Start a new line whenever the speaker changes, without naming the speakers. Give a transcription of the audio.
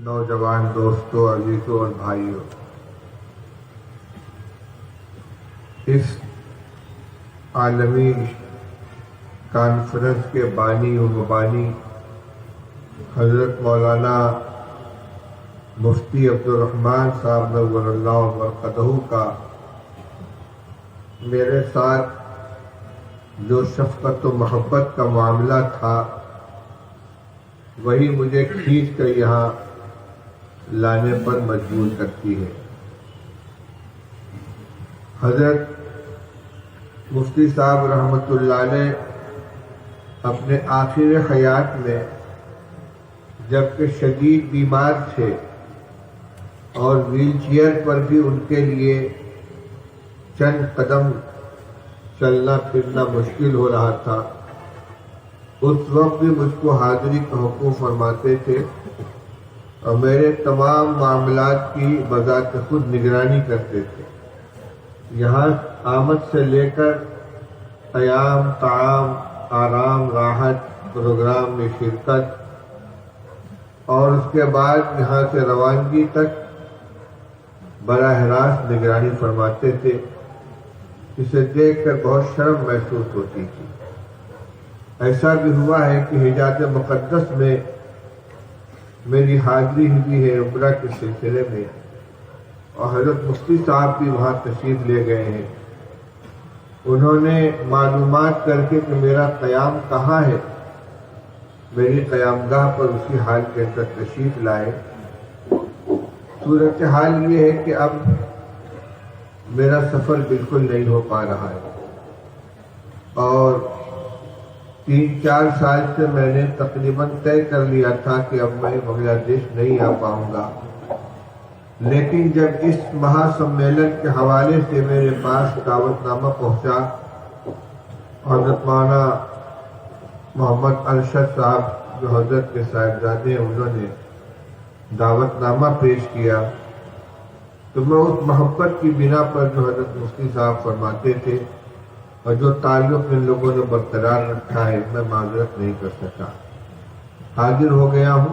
نوجوان دوستوں، عزیزوں اور بھائیوں، اس عالمی کانفرنس کے بانی و مبانی حضرت مولانا مفتی عبدالرحمن صاحب نور اللہ مرقدہ کا میرے ساتھ جو شفقت و محبت کا معاملہ تھا وہی مجھے کھینچ کر یہاں لانے پر مجبور کرتی ہے۔ حضرت مفتی صاحب رحمۃ اللہ علیہ اپنے آخر حیات میں جبکہ شدید بیمار تھے اور ویل چیئر پر بھی ان کے لیے چند قدم چلنا پھرنا مشکل ہو رہا تھا، اس وقت بھی مجھ کو حاضری کا حکم فرماتے تھے اور میرے تمام معاملات کی بذات خود نگرانی کرتے تھے۔ یہاں آمد سے لے کر قیام، طعام، آرام، راحت، پروگرام میں شرکت اور اس کے بعد یہاں سے روانگی تک براہ راست نگرانی فرماتے تھے، جسے دیکھ کر بہت شرم محسوس ہوتی تھی۔ ایسا بھی ہوا ہے کہ حجاز مقدس میں میری حاضری ہوئی ہے عمرہ کے سلسلے میں، اور حضرت مفتی صاحب بھی وہاں تشریف لے گئے ہیں۔ انہوں نے معلومات کر کے کہ میرا قیام کہاں ہے، میری قیام گاہ پر اسی حال کے اندر تشریف لائے۔ صورتحال یہ ہے کہ اب میرا سفر بالکل نہیں ہو پا رہا ہے، اور 3-4 سال سے میں نے تقریباً طے کر لیا تھا کہ اب میں بنگلہ دیش نہیں آ پاؤں گا، لیکن جب اس مہا سمیلن کے حوالے سے میرے پاس دعوت نامہ پہنچا، حضرت مولانا محمد ارشد صاحب جو حضرت کے صاحبزادے ہیں انہوں نے دعوت نامہ پیش کیا، تو میں اس محبت کی بنا پر جو حضرت مفتی صاحب فرماتے تھے اور جو تعلق ان لوگوں نے برقرار رکھا ہے، میں معذرت نہیں کر سکا، حاضر ہو گیا ہوں۔